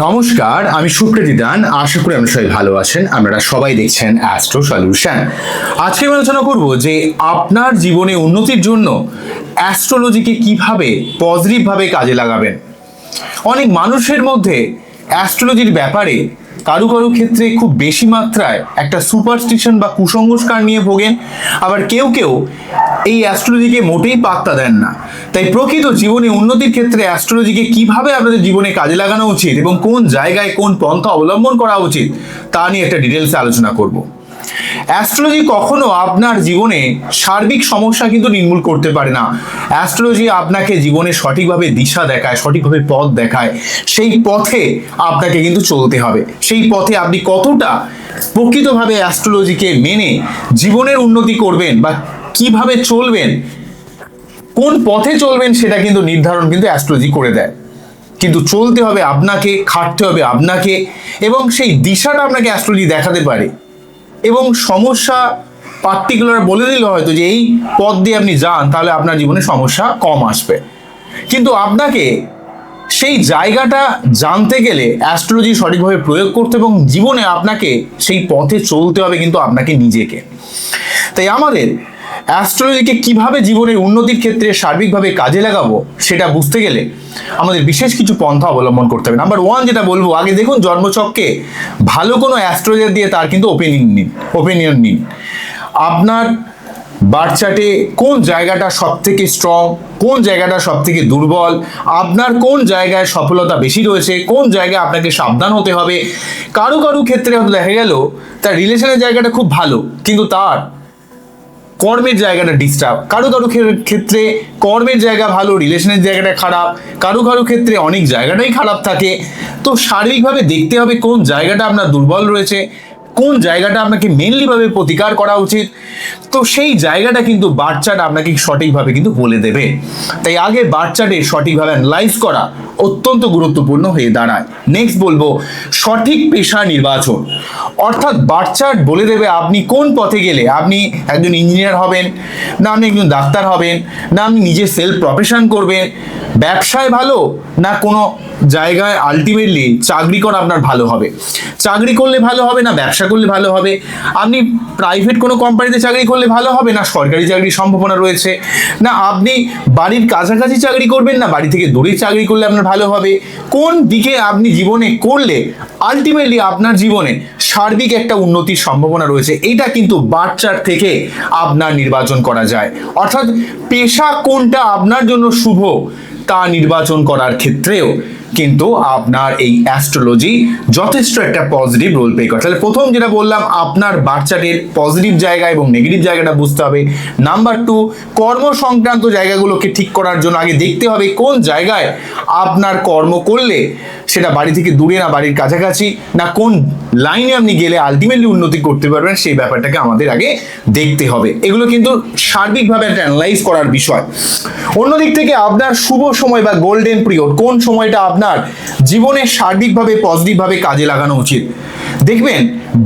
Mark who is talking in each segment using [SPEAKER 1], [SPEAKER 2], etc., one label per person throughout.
[SPEAKER 1] নমস্কার, আমি সুপ্রীতি দান। আশা করি আপনারা সবাই ভালো আছেন। আপনারা সবাই দেখছেন অ্যাস্ট্রো সলিউশন। আজকে আমি আলোচনা করব যে আপনার জীবনে উন্নতির জন্য অ্যাস্ট্রোলজিকে কিভাবে পজিটিভভাবে কাজে লাগাবেন। অনেক মানুষের মধ্যে অ্যাস্ট্রোলজির ব্যাপারে কারো কারো ক্ষেত্রে খুব বেশি মাত্রায় একটা সুপারস্টিশন বা কুসংস্কার নিয়ে ভোগেন, আবার কেউ কেউ এই অ্যাস্ট্রোলজিকে মোটেই পাত্তা দেন না। তাই প্রকৃত জীবনে উন্নতির ক্ষেত্রে অ্যাস্ট্রোলজিকে কিভাবে আপনাদের জীবনে কাজে লাগানো উচিত এবং কোন জায়গায় কোন পন্থা অবলম্বন করা উচিত তা নিয়ে একটা ডিটেলসে আলোচনা করব। অ্যাস্ট্রোলজি কখনো আপনার জীবনে সার্বিক সমস্যা কিন্তু নির্মূল করতে পারে না। অ্যাস্ট্রোলজি আপনাকে জীবনে সঠিকভাবে দিশা দেখায়, সঠিকভাবে পথ দেখায়। সেই পথে আপনাকে কিন্তু চলতে হবে। সেই পথে আপনি কতটা প্রকৃতভাবে অ্যাস্ট্রোলজিকে মেনে জীবনের উন্নতি করবেন বা কিভাবে চলবেন, কোন পথে চলবেন, সেটা কিন্তু নির্ধারণ কিন্তু অ্যাস্ট্রোলজি করে দেয়। কিন্তু চলতে হবে আপনাকে, খাটতে হবে আপনাকে, এবং সেই দিশাটা আপনাকে অ্যাস্ট্রোলজি দেখাতে পারে এবং সমস্যা পার্টিকুলার বলে দিল হয়তো যে এই পথ দিয়ে আপনি যান, তাহলে আপনার জীবনে সমস্যা কম আসবে। কিন্তু আপনাকে সেই জায়গাটা জানতে গেলে অ্যাস্ট্রোলজি সঠিকভাবে প্রয়োগ করতে এবং জীবনে আপনাকে সেই পথে চলতে হবে কিন্তু আপনাকে নিজেকে। তাই আমাদের অ্যাস্ট্রোলজিকে কিভাবে জীবনের উন্নতির ক্ষেত্রে সার্বিকভাবে কাজে লাগাবো সেটা বুঝতে গেলে আমাদের বিশেষ কিছু পন্থা অবলম্বন করতে হবে। নাম্বার ওয়ান যেটা বলবো, আগে দেখুন জন্মছককে ভালো কোনো অ্যাস্ট্রোলজার দিয়ে তার কিন্তু ওপিনিয়ন নিন। আপনার বার্থ চার্টে কোন জায়গাটা সব থেকে স্ট্রং, কোন জায়গাটা সব থেকে দুর্বল, আপনার কোন জায়গায় সফলতা বেশি রয়েছে, কোন জায়গায় আপনাকে সাবধান হতে হবে। কারো কারো ক্ষেত্রে হয়তো দেখা গেল তার রিলেশনের জায়গাটা খুব ভালো কিন্তু তার কর্মের জায়গাটা ডিস্টার্ব। কারো কারো ক্ষেত্রে কর্মের জায়গা ভালো, রিলেশনের জায়গাটা খারাপ। কারো কারো ক্ষেত্রে অনেক জায়গাটাই খারাপ থাকে। তো সার্বিকভাবে দেখতে হবে কোন জায়গাটা আপনার দুর্বল রয়েছে, কোন জায়গাটা আপনাকে মেনলিভাবে প্রতিকার করা উচিত। তো সেই জায়গাটা কিন্তু বার্থ চার্ট আপনাকে সঠিকভাবে কিন্তু বলে দেবে। তাই আগে বার্থ চার্টে সঠিকভাবে অ্যানালাইজ করা অত্যন্ত গুরুত্বপূর্ণ হয়ে দাঁড়ায়। নেক্সট বলবো সঠিক পেশা নির্বাচন, অর্থাৎ বার্থ চার্ট বলে দেবে আপনি কোন পথে গেলে আপনি একজন ইঞ্জিনিয়ার হবেন, না আপনি একজন ডাক্তার হবেন, না আপনি নিজে সেলফ প্রফেশন করবেন, ব্যবসায় ভালো, না কোনো জায়গায় আলটিমেটলি চাকরি করা আপনার ভালো হবে। চাকরি করলে ভালো হবে না ব্যবসা করলে ভালো হবে, আপনি প্রাইভেট কোনো কোম্পানিতে চাকরি করলে ভালো হবে না সরকারি চাকরির সম্ভাবনা রয়েছে, না আপনি বাড়ির কাছাকাছি চাকরি করবেন না বাড়ি থেকে দূরে চাকরি করলে আপনার ভালো হবে। কোন দিকে আপনি জীবনে করলে আলটিমেটলি আপনার জীবনে সার্বিক একটা উন্নতির সম্ভাবনা রয়েছে, এটা কিন্তু বার্থ চার্ট থেকে আপনার নির্বাচন করা যায়। অর্থাৎ পেশা কোনটা আপনার জন্য শুভ তা নির্বাচন করার ক্ষেত্রেও কিন্তু আপনার এই অ্যাস্ট্রোলজি যথেষ্ট একটা পজিটিভ রোল প্লে করে। তাহলে প্রথম যেটা বললাম, আপনার বার্থ চার্টের পজিটিভ জায়গা এবং নেগেটিভ জায়গাটা বুঝতে হবে। নাম্বার টু, কর্ম সংক্রান্ত জায়গাগুলোকে ঠিক করার জন্য আগে দেখতে হবে কোন জায়গায় আপনার কর্ম করলে সেটা বাড়ি থেকে দূরে না বাড়ির কাছাকাছি, না কোন লাইনে আপনি গেলে আলটিমেটলি উন্নতি করতে পারবেন, সেই ব্যাপারটাকে আমাদের আগে দেখতে হবে। এগুলো কিন্তু সার্বিকভাবে একটা অ্যানালাইজ করার বিষয়। অন্যদিক থেকে আপনার শুভ সময় বা গোল্ডেন পিরিয়ড, কোন সময়টা আপনার জীবনে সার্বিকভাবে পজিটিভভাবে কাজে লাগানো উচিত। দেখবেন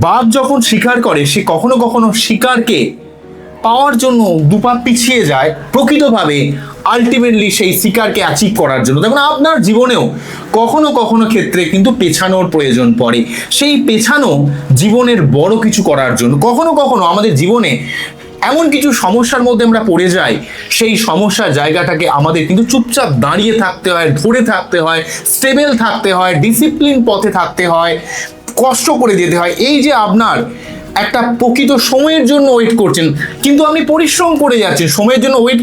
[SPEAKER 1] বাঘ যখন শিকার করে সে কখনো কখনো শিকারকে পাওয়ার জন্য দুপা পিছিয়ে যায় প্রকৃতভাবে আলটিমেটলি সেই শিকারকে অ্যাচিভ করার জন্য। দেখুন আপনার জীবনেও কখনো কখনো ক্ষেত্রে কিন্তু পেছানোর প্রয়োজন পড়ে। সেই পেছানো জীবনের বড় কিছু করার জন্য। কখনো কখনো আমাদের জীবনে এমন কিছু সমস্যার মধ্যে আমরা পড়ে যাই, সেই সমস্যার জায়গাটাকে আমাদের কিন্তু চুপচাপ দাঁড়িয়ে থাকতে হয়, ধরে থাকতে হয়, স্টেবল থাকতে হয়, ডিসিপ্লিন পথে থাকতে হয়, কষ্ট করে যেতে হয়। এই যে আপনার একটা প্রকৃত সময়ের জন্য ওয়েট করছেন কিন্তু আপনি পরিশ্রম করে যাচ্ছেন, সময়ের জন্য ওয়েট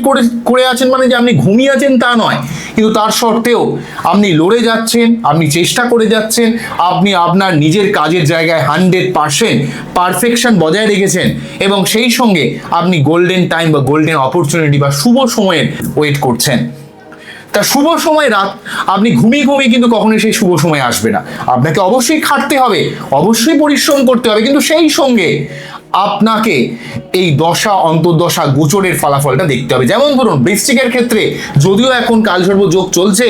[SPEAKER 1] করে আছেন মানে যে আপনি ঘুমিয়ে আছেন তা নয়, কিন্তু তার সত্ত্বেও আপনি লড়ে যাচ্ছেন, আপনি চেষ্টা করে যাচ্ছেন, আপনি আপনার নিজের কাজের জায়গায় 100% পারফেকশন বজায় রেখেছেন এবং সেই সঙ্গে আপনি গোল্ডেন টাইম বা গোল্ডেন অপরচুনিটি বা শুভ সময়ের ওয়েট করছেন। তা শুভ সময় রাত আপনি ঘুমিয়ে ঘুমিয়ে কিন্তু কখনোই সেই শুভ সময় আসবে না। আপনাকে অবশ্যই খাটতে হবে, অবশ্যই পরিশ্রম করতে হবে, কিন্তু সেই সঙ্গে আপনাকে এই দশা অন্তর্দশা গোচরের ফলাফলটা দেখতে হবে। যেমন ধরুন বৃশ্চিকের ক্ষেত্রে যদিও এখন কালসর্প যোগ চলছে,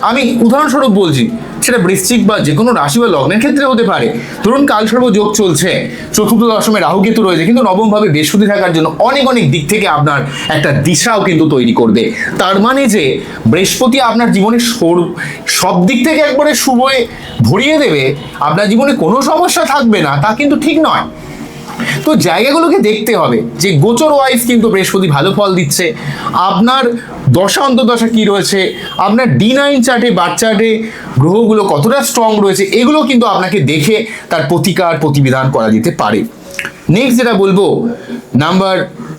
[SPEAKER 1] আমি উদাহরণস্বরূপ বলছি, সেটা বৃশ্চিক বা যে কোনো রাশি বা লগ্নের ক্ষেত্রে হতে পারে। ধরুন কালসর্প যোগ চলছে, চতুর্থ দশমে রাহু কেতু রয়েছে, কিন্তু নবম ভাবে বৃহস্পতি থাকার জন্য অনেক অনেক দিক থেকে আপনার একটা দিশাও কিন্তু তৈরি করবে। তার মানে যে বৃহস্পতি আপনার জীবনে সব দিক থেকে একবারে শুভয়ে ভরিয়ে দেবে, আপনার জীবনে কোনো সমস্যা থাকবে না, তা কিন্তু ঠিক নয়। তো জায়গাগুলোকে দেখতে হবে যে গোচর ওয়াইজ কিন্তু বৃহস্পতি ভালো ফল দিচ্ছে, আপনার দশা অন্তর্দশা কি রয়েছে, আপনার D9 চার্টে বার্থ চার্টে গ্রহগুলো কতটা স্ট্রং রয়েছে, এগুলো কিন্তু আপনাকে দেখে তার প্রতিকার প্রতিবিধান করা যেতে পারে। নেক্সট যেটা বলবো, নাম্বার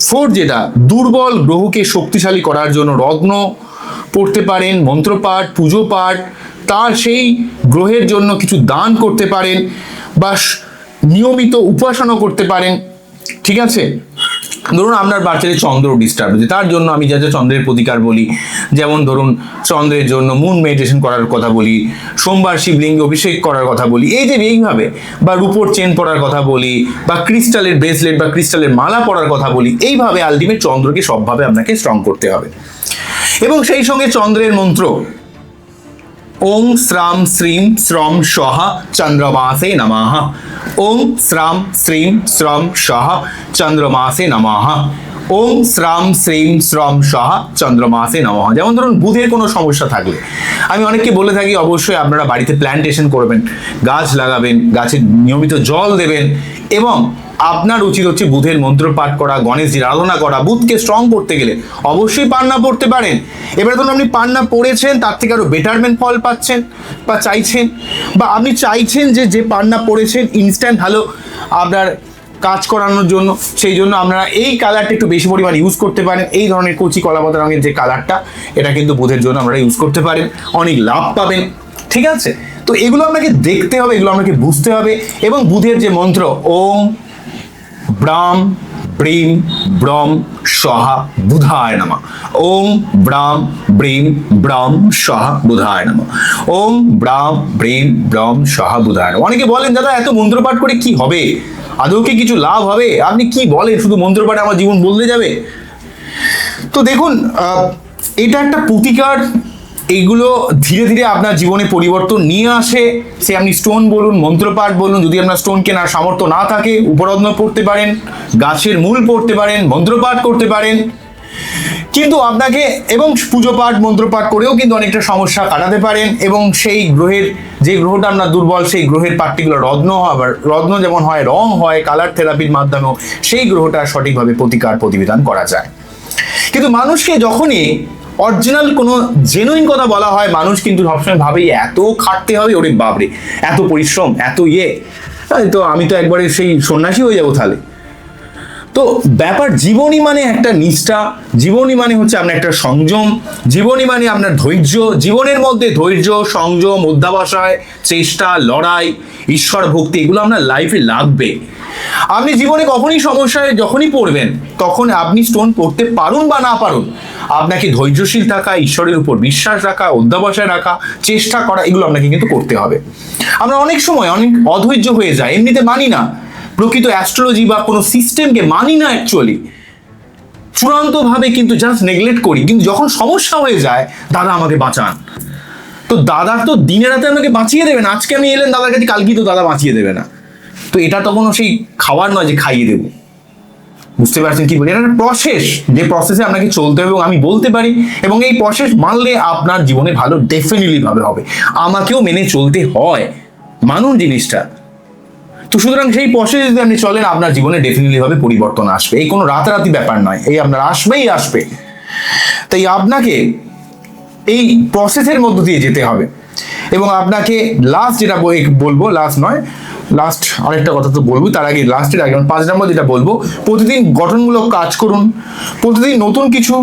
[SPEAKER 1] 4, যেটা দুর্বল গ্রহকে শক্তিশালী করার জন্য রত্ন পড়তে পারেন, মন্ত্রপাঠ, পুজো পাঠ, তার সেই গ্রহের জন্য কিছু দান করতে পারেন বা নিয়মিত উপাসনা করতে পারেন। ঠিক আছে, ধরুন আপনার বাচ্চাদের চন্দ্র ডিস্টার্ব হচ্ছে, তার জন্য আমি যা যা চন্দ্রের প্রতিকার বলি, যেমন ধরুন চন্দ্রের জন্য মুন মেডিটেশন করার কথা বলি, সোমবার শিবলিঙ্গে অভিষেক করার কথা বলি, এই যে এইভাবে, বা রূপোর চেন পরার কথা বলি, বা ক্রিস্টালের ব্রেসলেট বা ক্রিস্টালের মালা পরার কথা বলি, এইভাবে আলটিমেট চন্দ্রকে সবভাবে আপনাকে স্ট্রং করতে হবে। এবং সেই সঙ্গে চন্দ্রের মন্ত্র ওং শ্রাম শ্রীম শ্রম সহা চন্দ্রমাসে নমঃ, ওং শ্রাম শ্রীম শ্রম সহা চন্দ্রমাসে নমঃ, ওং শ্রাম শ্রীম শ্রম সহা চন্দ্রমাসে নমঃ। যেমন ধরুন বুধের কোনো সমস্যা থাকলে আমি অনেককে বলে থাকি অবশ্যই আপনারা বাড়িতে প্ল্যান্টেশন করবেন, গাছ লাগাবেন, গাছে নিয়মিত জল দেবেন, এবং আপনার উচিত হচ্ছে বুধের মন্ত্র পাঠ করা, গণেশজির আরাধনা করা। বুধকে স্ট্রং করতে গেলে অবশ্যই পান্না পড়তে পারেন। এবারে ধরুন আপনি পান্না পড়েছেন, তার থেকে আরো বেটারমেন্ট ফল পাচ্ছেন বা চাইছেন, বা আপনি চাইছেন যে পান্না পড়েছেন ইনস্ট্যান্ট ভালো আপনার কাজ করানোর জন্য, সেই জন্য আপনারা এই কালারটা একটু বেশি পরিমাণ ইউজ করতে পারেন। এই ধরনের কচি কলাপাতা রঙের যে কালারটা, এটা কিন্তু বুধের জন্য আপনারা ইউজ করতে পারেন, অনেক লাভ পাবেন। ঠিক আছে, তো এগুলো আপনাকে দেখতে হবে, এগুলো আপনাকে বুঝতে হবে। এবং বুধের যে মন্ত্র ওম ব্রাম ব্রিম ব্রম সহা বুধায় নমঃ, ওম ব্রাম ব্রিম ব্রম সহা বুধায় নমঃ, ওম ব্রাম ব্রিম ব্রম সহা বুধায় নমঃ। অনেকে বলেন দাদা এত মন্ত্রপাঠ করে কি হবে, আদৌ কি কিছু লাভ হবে? আপনি কি বলেন, শুধু মন্ত্রপাঠে আমার জীবন বদলে যাবে? তো দেখুন, এটা একটা প্রতিকার, এইগুলো ধীরে ধীরে আপনার জীবনে পরিবর্তন নিয়ে আসে। সে আপনি স্টোন বলুন, মন্ত্রপাঠ বলুন, যদি আপনার স্টোন কেনার সামর্থ্য না থাকে উপরত্ন পড়তে পারেন, গাছের মূল পড়তে পারেন, মন্ত্রপাঠ করতে পারেন। কিন্তু আপনাকে এবং পুজো পাঠ মন্ত্রপাঠ করেও কিন্তু অনেকটা সমস্যা কাটাতে পারেন। এবং সেই গ্রহের যে গ্রহটা আপনার দুর্বল, সেই গ্রহের পার্টিকুলার রত্ন যেমন হয়, রং হয়, কালার থেরাপির মাধ্যমেও সেই গ্রহটা সঠিকভাবে প্রতিকার প্রতিবিধান করা যায়। কিন্তু মানুষকে যখনই অরিজিনাল কোনো জেনুইন কথা বলা হয়, মানুষ কিন্তু সবসময় ভাবে এত খাটতে হবে, ওরে বাবরে এত পরিশ্রম, এত তো আমি তো একবারে সেই সন্ন্যাসী হয়ে যাবো তাহলে। তো ব্যাপার, জীবনী মানে একটা নিষ্ঠা, জীবনী মানে হচ্ছে আপনার একটা সংযম, জীবনী মানে আপনার ধৈর্য। জীবনের মধ্যে ধৈর্য, সংযম, অধ্যাবসায়, চেষ্টা, লড়াই, ঈশ্বর ভক্তি, এগুলো আপনার লাইফে লাগবে। আপনি জীবনে কখনই সমস্যায় যখনই পড়বেন, তখন আপনি স্টোন পড়তে পারুন বা না পারুন, আপনাকে ধৈর্যশীল থাকা, ঈশ্বরের উপর বিশ্বাস রাখা, অধ্যাবসায় রাখা, চেষ্টা করা, এগুলো আপনাকে কিন্তু করতে হবে। আমরা অনেক সময় অনেক অধৈর্য হয়ে যায়, এমনিতে মানি না প্রকৃত অ্যাস্ট্রোলজি বা কোনো সিস্টেমকে, মানি না অ্যাকচুয়ালি, চূড়ান্তভাবে কিন্তু জাস্ট নেগলেক্ট করি। কিন্তু যখন সমস্যা হয়ে যায়, দাদা আমাকে বাঁচান, তো দাদা তো দিনে রাতে আমাকে বাঁচিয়ে দেবে না। আজকে আমি এলেন দাদার কাছে, কালকেই তো দাদা বাঁচিয়ে দেবে না। তো এটা তো কোনো সেই খাবার নয় যে খাইয়ে দেবো। বুঝতে পারছেন কি বলি? এটা একটা প্রসেস, যে প্রসেসে আপনাকে চলতে হবে। এবং আমি বলতে পারি, এবং এই প্রসেস মানলে আপনার জীবনে ভালো ডেফিনেটলি ভাবে হবে। আমাকেও মেনে চলতে হয়, মানুন জিনিসটা। তো সুতরাং সেই প্রসেস যদি আপনি চলেন, আপনার জীবনে ডেফিনেটলি ভাবে পরিবর্তন আসবে। এই কোনো রাতারাতি ব্যাপার নয়, এই আপনার আসবেই আসবে। তাই আপনাকে এই প্রসেসের মধ্য দিয়ে যেতে হবে। এবং আপনাকে লাস্ট যেটা বলবো, লাস্ট আরেকটা কথা তো বলবো, তার আগে লাস্টের আগে 5 নম্বর যেটা বলবো, প্রতিদিন গঠনমূলক কাজ করুন, প্রতিদিন নতুন কিছু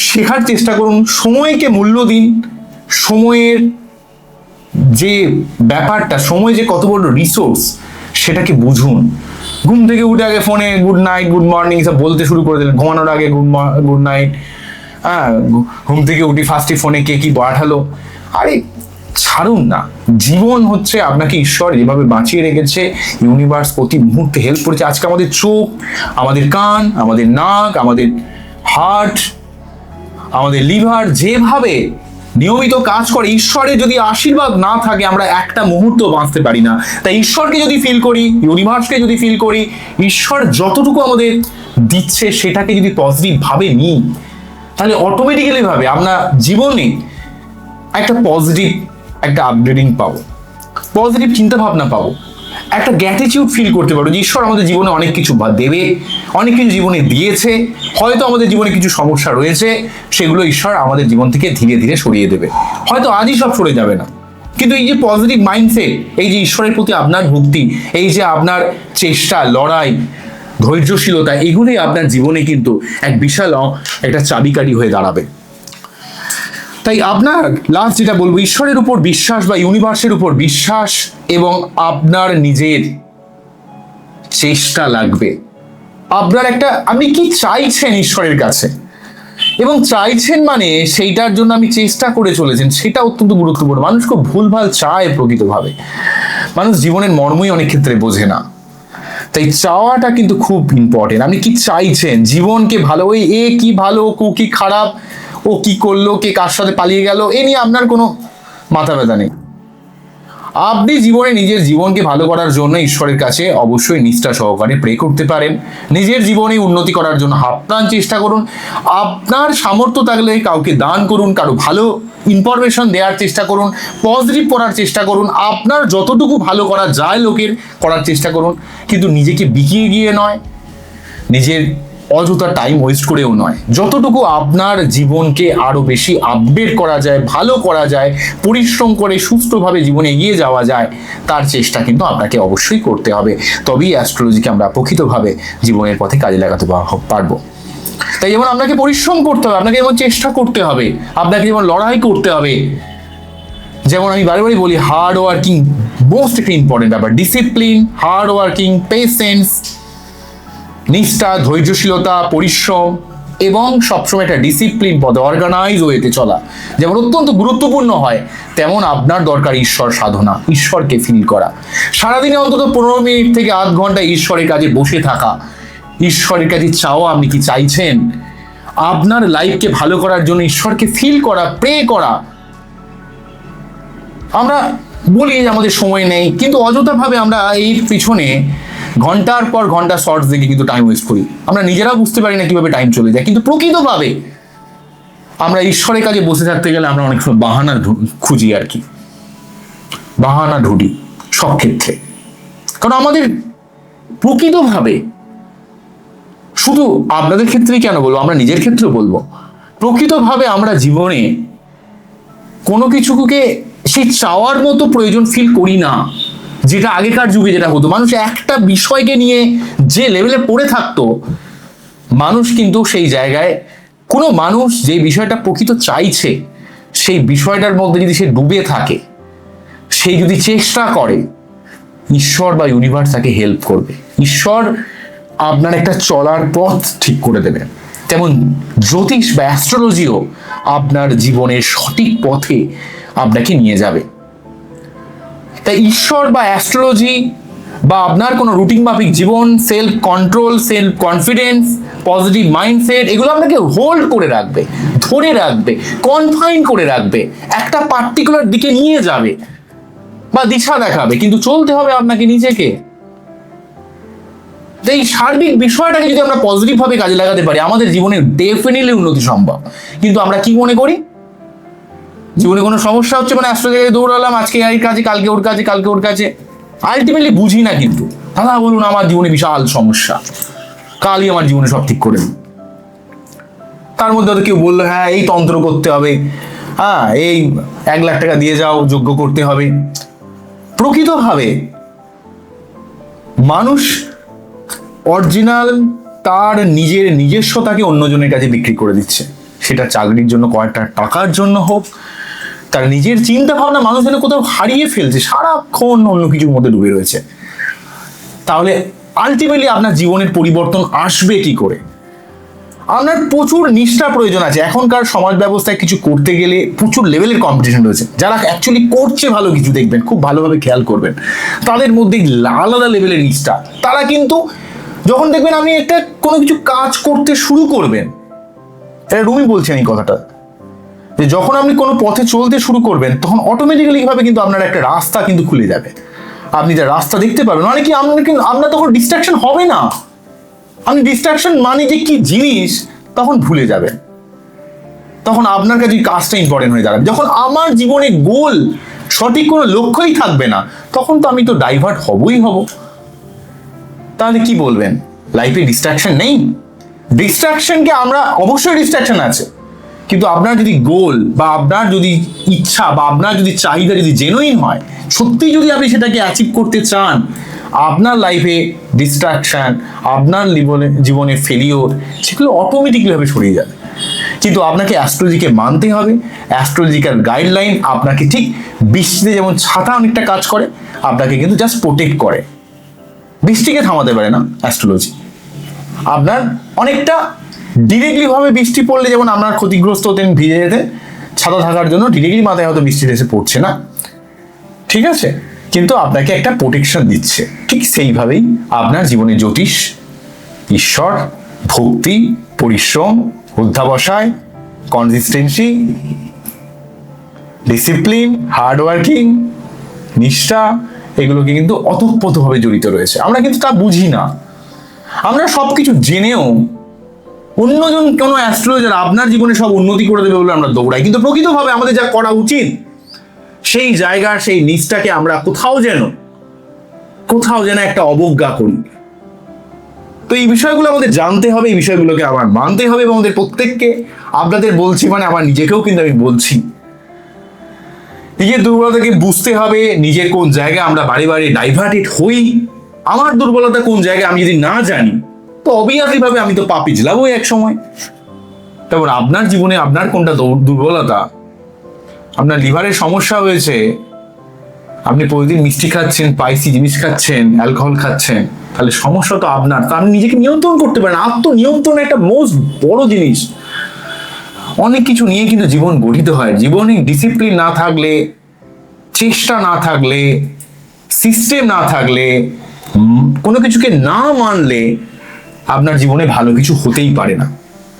[SPEAKER 1] শেখার চেষ্টা করুন, সময়কে মূল্য দিন। সময়ের যে ব্যাপারটা, সময় যে কত বড় রিসোর্স, সেটাকে বুঝুন। ঘুম থেকে উঠে আগে ফোনে গুড নাইট, গুড মর্নিং সব বলতে শুরু করে দিলেন, ঘুমানোর আগে গুড নাইট, হ্যাঁ, ঘুম থেকে উঠি ফার্স্টে ফোনে কে কি পাঠালো। আরে ছাড়ুন না, জীবন হচ্ছে আপনাকে ঈশ্বর যেভাবে বাঁচিয়ে রেখেছে, ইউনিভার্স প্রতি মুহূর্তে হেল্প করেছে। আজকে আমাদের চোখ, আমাদের কান, আমাদের নাক, আমাদের হার্ট, আমাদের লিভার যেভাবে নিয়মিত কাজ করে, ঈশ্বরের যদি আশীর্বাদ না থাকে আমরা একটা মুহূর্ত বাঁচতে পারি না। তাই ঈশ্বরকে যদি ফিল করি, ইউনিভার্সকে যদি ফিল করি, ঈশ্বর যতটুকু আমাদের দিচ্ছে সেটাকে যদি পজিটিভ ভাবে নিই, তাহলে অটোমেটিক্যালি ভাবে আমরা জীবনে একটা পজিটিভ একটা আপগ্রেডিং পাবো, পজিটিভ চিন্তা ভাবনা পাবো, একটা গ্র্যাটিটিউড ফিল করতে পারবো যে ঈশ্বর আমাদের জীবনে অনেক কিছু দেবে, অনেক কিছু জীবনে দিয়েছে, হয়তো আমাদের জীবনে কিছু সমস্যা রয়েছে, সেগুলো ঈশ্বর আমাদের জীবন থেকে ধীরে ধীরে সরিয়ে দেবে। হয়তো আজই সব সরে যাবে না, কিন্তু এই যে পজিটিভ মাইন্ডসেট, এই যে ঈশ্বরের প্রতি আপনার ভক্তি, এই যে আপনার চেষ্টা, লড়াই, ধৈর্যশীলতা, এগুলোই আপনার জীবনে কিন্তু এক বিশাল একটা চাবিকাঠি হয়ে দাঁড়াবে। তাই আপনার লাস্ট যেটা বলবো, ঈশ্বরের উপর বিশ্বাস বা ইউনিভার্সের উপর বিশ্বাস এবং আপনার নিজের চেষ্টা লাগবে। আপনার একটা, আপনি কি চাইছেন ঈশ্বরের কাছে, এবং চাইছেন মানে সেইটার জন্য আপনি চেষ্টা করে চলেছেন, সেটা অত্যন্ত গুরুত্বপূর্ণ। মানুষ খুব ভুলভাল চায় প্রকৃতভাবে, মানুষ জীবনের মর্মই অনেক ক্ষেত্রে বোঝে না। তাই চাওয়াটা কিন্তু খুব ইম্পর্টেন্ট। আপনি কি চাইছেন জীবনকে ভালো, ওই এ কি ভালো, ও কি খারাপ, ও কি করলো, কে কার সাথে পালিয়ে গেল, এ নিয়ে আপনার কোনো মাথা ব্যথা নেই। আপনি জীবনে নিজের জীবনকে ভালো করার জন্য ঈশ্বরের কাছে অবশ্যই নিষ্ঠা সহকারে প্রে করতে পারেন। নিজের জীবনে উন্নতি করার জন্য আপ্রাণ চেষ্টা করুন। আপনার সামর্থ্য থাকলে কাউকে দান করুন, কারো ভালো ইনফরমেশন দেওয়ার চেষ্টা করুন, পজিটিভ করার চেষ্টা করুন, আপনার যতটুকু ভালো করা যায় লোকের করার চেষ্টা করুন, কিন্তু নিজেকে বিকিয়ে গিয়ে নয়, নিজের অযথা টাইম ওয়েস্ট করেও নয়। যতটুকু আপনার জীবনকে আরো বেশি আপডেট করা যায়, ভালো করা যায়, পরিশ্রম করে সুস্থভাবে জীবনে এগিয়ে যাওয়া যায়, তার চেষ্টা কিন্তু আপনাকে অবশ্যই করতে হবে। তবেই অ্যাস্ট্রোলজিকে আমরা প্রকৃতভাবে জীবনের পথে কাজে লাগাতে পারবো। তাই যেমন আপনাকে পরিশ্রম করতে হবে, আপনাকে যেমন চেষ্টা করতে হবে, আপনাকে যেমন লড়াই করতে হবে, যেমন আমি বারবারই বলি হার্ড ওয়ার্কিং মোস্ট একটা ইম্পর্টেন্ট ব্যাপার, ডিসিপ্লিন, হার্ড ওয়ার্কিং, পেশেন্স, নিষ্ঠা, ধৈর্যশীলতা, পরিশ্রম এবং সবসময় একটা ডিসিপ্লিন পথে অর্গানাইজ ওয়েতে চলা যেমন অত্যন্ত গুরুত্বপূর্ণ হয়, তেমন আপনার দরকার ঈশ্বর সাধনা, ঈশ্বরকে ফিল করা। সারাদিনে অন্তত 15 মিনিট থেকে আধ ঘন্টা ঈশ্বরের কাছে বসে থাকা, ঈশ্বরের কাছে চাওয়া আপনি কি চাইছেন, আপনার লাইফকে ভালো করার জন্য ঈশ্বরকে ফিল করা, প্রে করা। আমরা বলি যে আমাদের সময় নেই, কিন্তু অযথাভাবে আমরা এই পিছনে ঘন্টার পর ঘন্টা শর্টস দেখে কিন্তু টাইম ওয়েস্ট করি। আমরা নিজেরাও বুঝতে পারি না কিভাবে টাইম চলে যায়, কিন্তু প্রকৃতভাবে আমরা ঈশ্বরের কাছে বসে থাকতে গেলে আমরা অনেক সময় বাহানা খুঁজি, আর কি বাহানা ঢুটি সব ক্ষেত্রে। কারণ আমাদের প্রকৃতভাবে, শুধু আপনাদের ক্ষেত্রেই কেন বলবো, আমরা নিজের ক্ষেত্রেও বলবো, প্রকৃতভাবে আমরা জীবনে কোনো কিছুকে সেই চাওয়ার মতো প্রয়োজন ফিল করি না, যেটা আগেকার যুগে যেটা হতো। মানুষ একটা বিষয়কে নিয়ে যে লেভেলে পড়ে থাকতো, মানুষ কিন্তু সেই জায়গায়, কোনো মানুষ যে বিষয়টা প্রকৃত চাইছে সেই বিষয়টার মধ্যে যদি সে ডুবে থাকে, সেই যদি চেষ্টা করে, ঈশ্বর বা ইউনিভার্স তাকে হেল্প করবে। ঈশ্বর আপনার একটা চলার পথ ঠিক করে দেবে। তেমন জ্যোতিষ বা অ্যাস্ট্রোলজিও আপনার জীবনের সঠিক পথে আপনাকে নিয়ে যাবে। তাই ঈশ্বর বা অ্যাস্ট্রোলজি বা আপনার কোনো রুটিন মাফিক জীবন, self control, self confidence, positive mindset, এগুলো আপনাকে হোল্ড করে রাখবে, ধরে রাখবে, কনফাইন করে রাখবে, একটা পার্টিকুলার দিকে নিয়ে যাবে বা দিশা দেখাবে, কিন্তু চলতে হবে আপনাকে নিজেকে। এই সার্বিক বিষয়টাকে যদি আমরা পজিটিভ ভাবে কাজে লাগাতে পারি, আমাদের জীবনে ডেফিনেটলি উন্নতি সম্ভব। কিন্তু আমরা কি মনে করি, জীবনে কোনো সমস্যা হচ্ছে মানে অ্যাস্ট্রোলজি দৌড়ালাম, আজকে এই কাজে, কালকে ওর কাছে, কালকে ওর কাছে, আলটিমেটলি বুঝি না। কিন্তু দাদা বলুন আমার জীবনে বিশাল সমস্যা, কালই আমার জীবনে সব ঠিক করে দিন। তার মধ্যে হয়তো কেউ বললো হ্যাঁ এই তন্ত্র করতে হবে, হ্যাঁ এই 1 লাখ টাকা দিয়ে যাও, যজ্ঞ করতে হবে। প্রকৃতভাবে মানুষ অরিজিনাল তার নিজের নিজস্বতাকে অন্যজনের কাছে বিক্রি করে দিচ্ছে, সেটা চাকরির জন্য, কয়েকটা টাকার জন্য হোক, তার নিজের চিন্তা ভাবনা মানুষ যেন কোথাও হারিয়ে ফেলছে, সারাক্ষণ অন্য কিছুর মধ্যে ডুবে রয়েছে। তাহলে আলটিমেটলি আপনার জীবনের পরিবর্তন আসবে কি করে? আপনার প্রচুর নিষ্ঠা প্রয়োজন আছে। এখনকার সমাজ ব্যবস্থায় কিছু করতে গেলে প্রচুর লেভেলের কম্পিটিশন রয়েছে। যারা অ্যাকচুয়ালি করছে ভালো কিছু, দেখবেন খুব ভালোভাবে খেয়াল করবেন, তাদের মধ্যে আলাদা লেভেলের নিষ্ঠা। তারা কিন্তু যখন দেখবেন আপনি একটা কোনো কিছু কাজ করতে শুরু করবেন, এটা রুমি বলছেন এই কথাটা, যে যখন আপনি কোনো পথে চলতে শুরু করবেন তখন অটোমেটিক্যালি ভাবে কিন্তু আপনার একটা রাস্তা কিন্তু খুলে যাবে, আপনি যা রাস্তা দেখতে পাবেন, মানে কি আপনার তখন ডিস্ট্রাকশন হবে না, আপনি ডিস্ট্রাকশন মানে যে কি জিনিস তখন ভুলে যাবেন, তখন আপনার কাছে কাজটা ইম্পর্টেন্ট হয়ে দাঁড়াবে। যখন আমার জীবনে গোল সঠিক কোনো লক্ষ্যই থাকবে না তখন তো আমি তো ডাইভার্ট হবই হব। তাহলে কি বলবেন, লাইফে ডিস্ট্রাকশন নেই? ডিস্ট্রাকশনকে আমরা অবশ্যই ডিস্ট্রাকশন আছে, কিন্তু আপনার যদি গোল বা আপনার যদি ইচ্ছা বা আপনার যদি চাহিদা যদি জেনুইন হয়, সত্যি যদি আপনি সেটাকে অ্যাচিভ করতে চান, আপনার লাইফে ডিস্ট্রাকশন, আপনার জীবনে ফেলিওর, সেগুলো অটোমেটিকভাবে সরিয়ে যাবে। কিন্তু আপনাকে অ্যাস্ট্রোলজিকে মানতে হবে। অ্যাস্ট্রোলজিক্যাল গাইডলাইন আপনাকে ঠিক বৃষ্টিতে যেমন ছাতা অনেকটা কাজ করে, আপনাকে কিন্তু জাস্ট প্রোটেক্ট করে, বৃষ্টিকে থামাতে পারে না অ্যাস্ট্রোলজি। আপনার অনেকটা ডিরেক্টলি ভাবে বৃষ্টি পড়লে যেমন আপনার ক্ষতিগ্রস্ত হতেন ভিজে যেতে, ছাতা থাকার জন্য ডিরেক্টলি মাথায় হয়তো বৃষ্টি এসে পড়ছে না, ঠিক আছে, কিন্তু আপনাকে একটা প্রোটেকশন দিচ্ছে। ঠিক সেইভাবেই আপনার জীবনে জ্যোতিষ, ঈশ্বর, ভক্তি, পরিশ্রম, অধ্যাবসায়, কনসিস্টেন্সি, ডিসিপ্লিন, হার্ডওয়ার্কিং, নিষ্ঠা, এগুলোকে কিন্তু অতপ্রতভাবে জড়িত রয়েছে। আমরা কিন্তু তা বুঝি না। আমরা সবকিছু জেনেও অন্যজন কোনো অ্যাস্ট্রোলজার আপনার জীবনে সব উন্নতি করে দেবে বলে আমরা দৌড়াই, কিন্তু প্রকৃতভাবে আমাদের যা করা উচিত সেই জায়গার সেই নিষ্ঠাকে আমরা কোথাও যেন একটা অবজ্ঞা করি। তো এই বিষয়গুলো আমাদের জানতে হবে, এই বিষয়গুলোকে আমার মানতে হবে, এবং আমাদের প্রত্যেককে, আপনাদের বলছি মানে আমার নিজেকেও কিন্তু আমি বলছি, নিজের দুর্বলতাকে বুঝতে হবে, নিজের কোন জায়গায় আমরা বারে বারে ডাইভার্টেড হই, আমার দুর্বলতা কোন জায়গায় আমি যদি না জানি তো অবভিয়াসলি ভাবে আমি তো পা পিছলাবই এক সময়। তারপর আপনার জীবনে আপনার কোনটা দুর্বলতা, আপনার লিভারের সমস্যা হয়েছে, আপনি প্রতিদিন মিষ্টি খাচ্ছেন, স্পাইসি জিনিস খাচ্ছেন, অ্যালকোহল খাচ্ছেন, তাহলে সমস্যা তো আপনার। তা আপনি নিজেকে নিয়ন্ত্রণ করতে পারেন। আত্মনিয়ন্ত্রণ একটা মোস্ট বড় জিনিস। অনেক কিছু নিয়ে কিন্তু জীবন গঠিত হয়। জীবনে ডিসিপ্লিন না থাকলে, চেষ্টা না থাকলে, সিস্টেম না থাকলে, কোনো কিছুকে না মানলে আপনার জীবনে ভালো কিছু হতেই পারে না।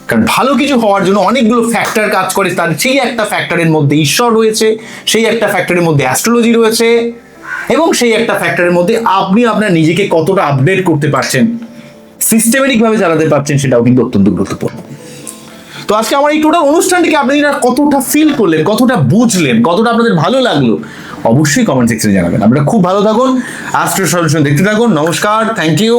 [SPEAKER 1] কারণ ভালো কিছু হওয়ার জন্য অনেকগুলো ফ্যাক্টর কাজ করে, তার সেই একটা ফ্যাক্টরের মধ্যে ঈশ্বর রয়েছে, সেই একটা ফ্যাক্টরের মধ্যে অ্যাস্ট্রোলজি রয়েছে, এবং সেই একটা ফ্যাক্টরের মধ্যে আপনি আপনার নিজেকে কতটা আপডেট করতে পারছেন, সিস্টেমেটিক ভাবে চালাতে পারছেন, সেটাও কিন্তু অত্যন্ত গুরুত্বপূর্ণ। তো আজকে আমার এই টোটাল অনুষ্ঠানটিকে আপনারা কতটা ফিল করলেন, কতটা বুঝলেন, কতটা আপনাদের ভালো লাগলো, অবশ্যই কমেন্ট সেকশনে জানাবেন। আপনারা খুব ভালো থাকুন, অ্যাস্ট্রো সলিউশন দেখতে থাকুন। নমস্কার, থ্যাংক ইউ।